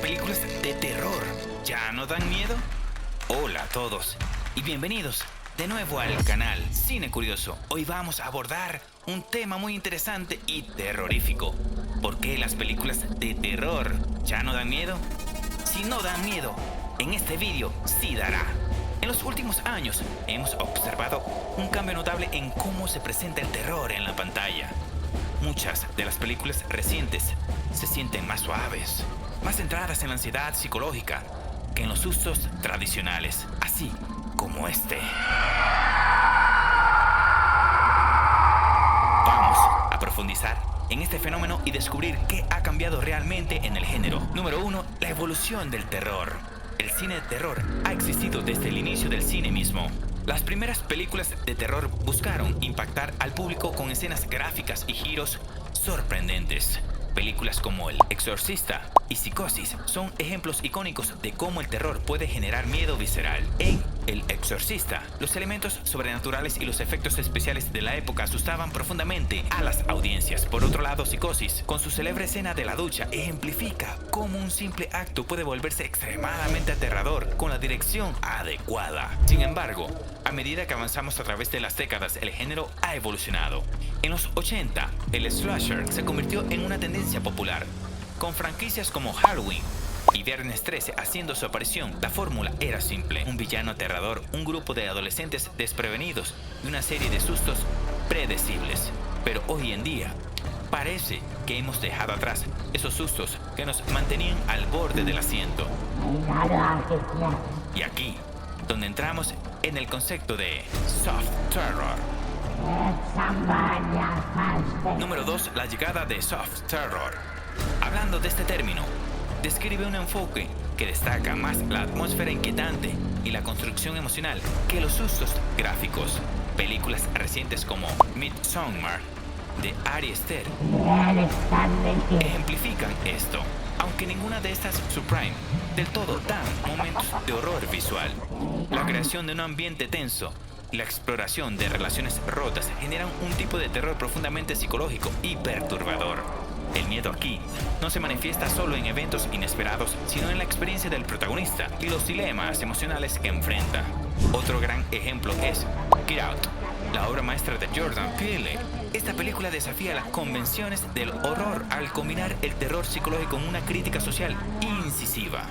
películas de terror ya no dan miedo? Hola a todos y bienvenidos de nuevo al canal Cine Curioso. Hoy vamos a abordar un tema muy interesante y terrorífico. ¿Por qué las películas de terror ya no dan miedo? Si no dan miedo, en este vídeo sí dará. En los últimos años hemos observado un cambio notable en cómo se presenta el terror en la pantalla. Muchas de las películas recientes se sienten más suaves, más centradas en la ansiedad psicológica que en los sustos tradicionales, así como este. Vamos a profundizar en este fenómeno y descubrir qué ha cambiado realmente en el género. Número 1. La evolución del terror. El cine de terror ha existido desde el inicio del cine mismo. Las primeras películas de terror buscaron impactar al público con escenas gráficas y giros sorprendentes. Películas como El Exorcista y Psicosis son ejemplos icónicos de cómo el terror puede generar miedo visceral. En El Exorcista, los elementos sobrenaturales y los efectos especiales de la época asustaban profundamente a las audiencias. Por otro lado, Psicosis, con su célebre escena de la ducha, ejemplifica cómo un simple acto puede volverse extremadamente aterrador con la dirección adecuada. Sin embargo, a medida que avanzamos a través de las décadas, el género ha evolucionado. En los 80, el slasher se convirtió en una tendencia popular, con franquicias como Halloween y Viernes 13 haciendo su aparición. La fórmula era simple: un villano aterrador, un grupo de adolescentes desprevenidos y una serie de sustos predecibles. Pero hoy en día, parece que hemos dejado atrás esos sustos que nos mantenían al borde del asiento. Y aquí, donde entramos en el concepto de soft terror. Número 2. La llegada de soft terror. Hablando de este término, describe un enfoque que destaca más la atmósfera inquietante y la construcción emocional que los sustos gráficos. Películas recientes como Midsommar de Ari Aster ejemplifican esto, aunque ninguna de estas Supreme del todo dan momentos de horror visual. La creación de un ambiente tenso y la exploración de relaciones rotas generan un tipo de terror profundamente psicológico y perturbador. El miedo aquí no se manifiesta solo en eventos inesperados, sino en la experiencia del protagonista y los dilemas emocionales que enfrenta. Otro gran ejemplo es Get Out, la obra maestra de Jordan Peele. Esta película desafía las convenciones del horror al combinar el terror psicológico con una crítica social incisiva.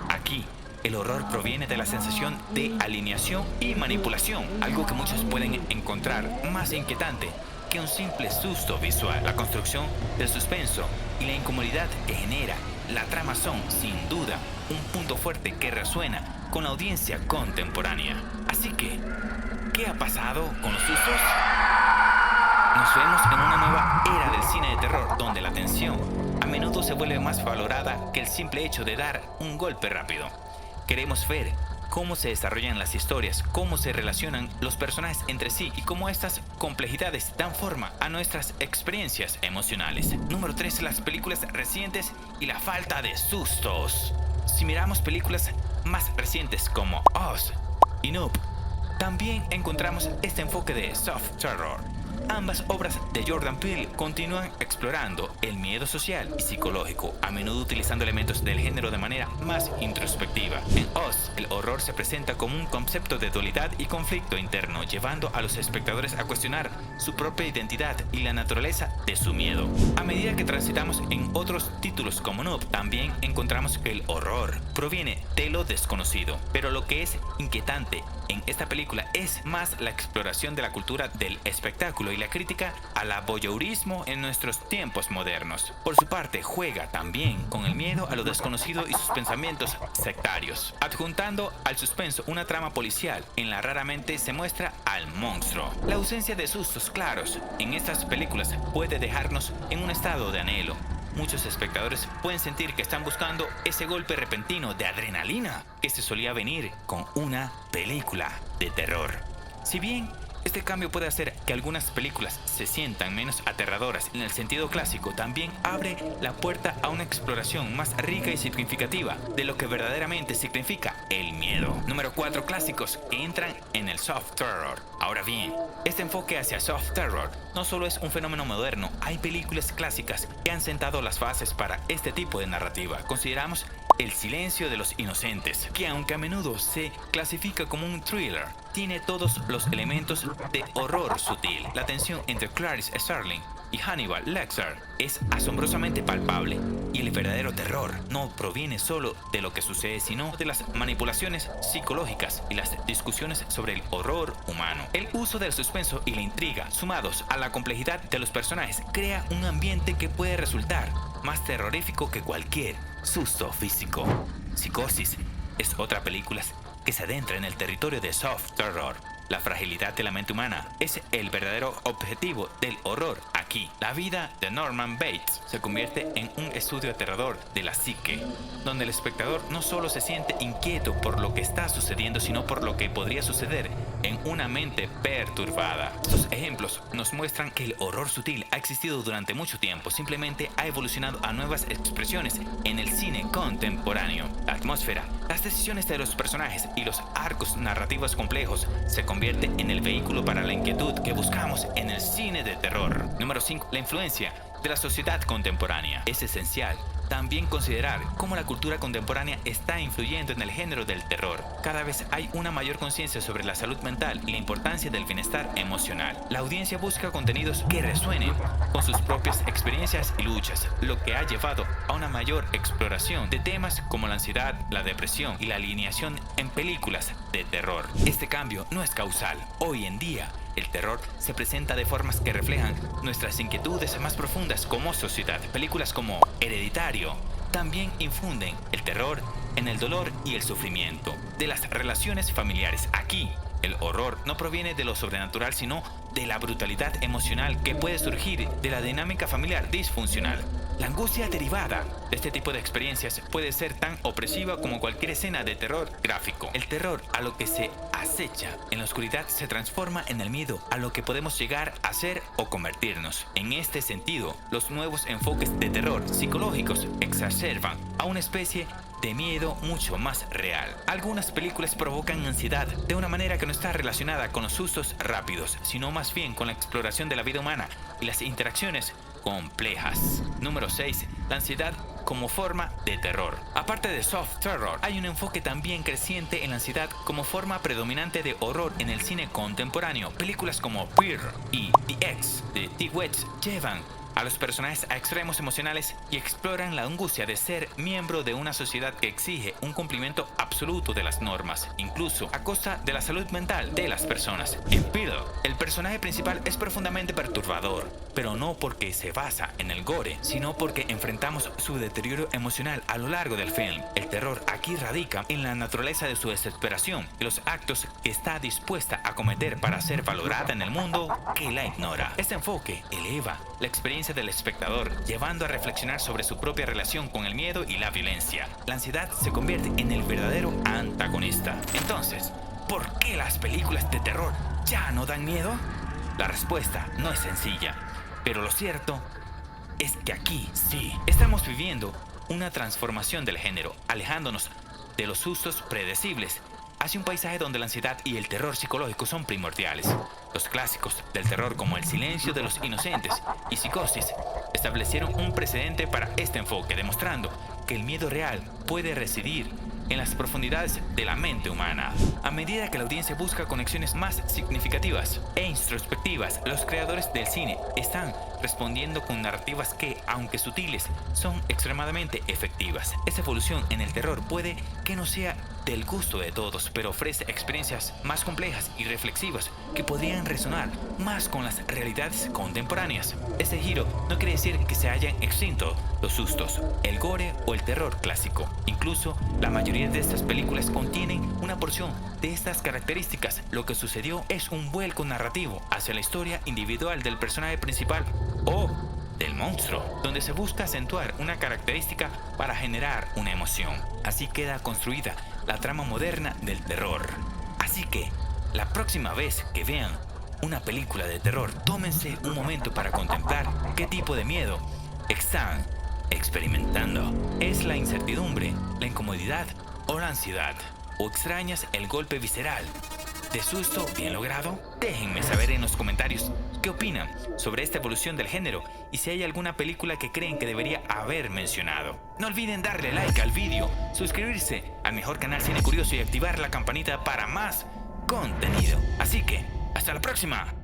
Aquí, el horror proviene de la sensación de alineación y manipulación, algo que muchos pueden encontrar más inquietante que un simple susto visual. La construcción del suspenso y la incomodidad que genera la trama son, sin duda, un punto fuerte que resuena con la audiencia contemporánea. Así que, ¿qué ha pasado con los sustos? Nos vemos en una nueva era del cine de terror, donde la tensión a menudo se vuelve más valorada que el simple hecho de dar un golpe rápido. Queremos ver cómo se desarrollan las historias, cómo se relacionan los personajes entre sí y cómo estas complejidades dan forma a nuestras experiencias emocionales. Número 3. Las películas recientes y la falta de sustos. Si miramos películas más recientes como Us y Nope, también encontramos este enfoque de soft terror. Ambas obras de Jordan Peele continúan explorando el miedo social y psicológico, a menudo utilizando elementos del género de manera más introspectiva. En Us, el horror se presenta como un concepto de dualidad y conflicto interno, llevando a los espectadores a cuestionar su propia identidad y la naturaleza de su miedo. A medida que transitamos en otros títulos como Noob, también encontramos que el horror proviene de lo desconocido. Pero lo que es inquietante en esta película es más la exploración de la cultura del espectáculo y la crítica al voyeurismo en nuestros tiempos modernos. Por su parte, juega también con el miedo a lo desconocido y sus pensamientos sectarios, adjuntando al suspenso una trama policial en la raramente se muestra al monstruo. La ausencia de sustos claros en estas películas puede dejarnos en un estado de anhelo. Muchos espectadores pueden sentir que están buscando ese golpe repentino de adrenalina que se solía venir con una película de terror. Si bien este cambio puede hacer que algunas películas se sientan menos aterradoras en el sentido clásico, también abre la puerta a una exploración más rica y significativa de lo que verdaderamente significa el miedo. Número 4. Clásicos que entran en el soft terror. Ahora bien, este enfoque hacia soft terror no solo es un fenómeno moderno, hay películas clásicas que han sentado las bases para este tipo de narrativa. Consideramos El silencio de los inocentes, que aunque a menudo se clasifica como un thriller, tiene todos los elementos de horror sutil. La tensión entre Clarice Starling y Hannibal Lecter es asombrosamente palpable, y el verdadero terror no proviene solo de lo que sucede, sino de las manipulaciones psicológicas y las discusiones sobre el horror humano. El uso del suspenso y la intriga, sumados a la complejidad de los personajes, crea un ambiente que puede resultar más terrorífico que cualquier susto físico. Psicosis es otra película que se adentra en el territorio de soft terror. La fragilidad de la mente humana es el verdadero objetivo del horror aquí. La vida de Norman Bates se convierte en un estudio aterrador de la psique, donde el espectador no solo se siente inquieto por lo que está sucediendo, sino por lo que podría suceder en una mente perturbada. Estos ejemplos nos muestran que el horror sutil ha existido durante mucho tiempo, simplemente ha evolucionado a nuevas expresiones en el cine contemporáneo. La atmósfera, las decisiones de los personajes y los arcos narrativos complejos se convierte en el vehículo para la inquietud que buscamos en el cine de terror. Número 5. La influencia de la sociedad contemporánea. Es esencial también considerar cómo la cultura contemporánea está influyendo en el género del terror. Cada vez hay una mayor conciencia sobre la salud mental y la importancia del bienestar emocional. La audiencia busca contenidos que resuenen con sus propias experiencias y luchas, lo que ha llevado a una mayor exploración de temas como la ansiedad, la depresión y la alineación en películas de terror. Este cambio no es causal. Hoy en día, el terror se presenta de formas que reflejan nuestras inquietudes más profundas como sociedad. Películas como Hereditario también infunden el terror en el dolor y el sufrimiento de las relaciones familiares. Aquí, el horror no proviene de lo sobrenatural, sino de la brutalidad emocional que puede surgir de la dinámica familiar disfuncional. La angustia derivada de este tipo de experiencias puede ser tan opresiva como cualquier escena de terror gráfico. El terror a lo que se acecha en la oscuridad se transforma en el miedo a lo que podemos llegar a ser o convertirnos. En este sentido, los nuevos enfoques de terror psicológicos exacerban a una especie de miedo mucho más real. Algunas películas provocan ansiedad de una manera que no está relacionada con los sustos rápidos, sino más bien con la exploración de la vida humana y las interacciones complejas. Número 6. La ansiedad como forma de terror. Aparte de soft terror, hay un enfoque también creciente en la ansiedad como forma predominante de horror en el cine contemporáneo. Películas como Peer y The X de T. West llevan a los personajes a extremos emocionales y exploran la angustia de ser miembro de una sociedad que exige un cumplimiento absoluto de las normas, incluso a costa de la salud mental de las personas. En Pearl, el personaje principal es profundamente perturbador, pero no porque se basa en el gore, sino porque enfrentamos su deterioro emocional a lo largo del film. El terror aquí radica en la naturaleza de su desesperación y los actos que está dispuesta a cometer para ser valorada en el mundo que la ignora. Este enfoque eleva la experiencia del espectador, llevando a reflexionar sobre su propia relación con el miedo y la violencia. La ansiedad se convierte en el verdadero antagonista. Entonces, ¿por qué las películas de terror ya no dan miedo? La respuesta no es sencilla, pero lo cierto es que aquí sí estamos viviendo una transformación del género, alejándonos de los sustos predecibles hacia un paisaje donde la ansiedad y el terror psicológico son primordiales. Los clásicos del terror como El silencio de los inocentes y Psicosis establecieron un precedente para este enfoque, demostrando que el miedo real puede residir en las profundidades de la mente humana. A medida que la audiencia busca conexiones más significativas e introspectivas, los creadores del cine están respondiendo con narrativas que, aunque sutiles, son extremadamente efectivas. Esta evolución en el terror puede que no sea del gusto de todos, pero ofrece experiencias más complejas y reflexivas que podrían resonar más con las realidades contemporáneas. Este giro no quiere decir que se hayan extinto los sustos, el gore o el terror clásico. Incluso la mayoría de estas películas contienen una porción de estas características. Lo que sucedió es un vuelco narrativo hacia la historia individual del personaje principal o del monstruo, donde se busca acentuar una característica para generar una emoción. Así queda construida la trama moderna del terror. Así que, la próxima vez que vean una película de terror, tómense un momento para contemplar qué tipo de miedo están experimentando. ¿Es la incertidumbre, la incomodidad o la ansiedad? ¿O extrañas el golpe visceral ¿De susto bien logrado? Déjenme saber en los comentarios qué opinan sobre esta evolución del género y si hay alguna película que creen que debería haber mencionado. No olviden darle like al vídeo, suscribirse al mejor canal Cine Curioso y activar la campanita para más contenido. Así que, ¡hasta la próxima!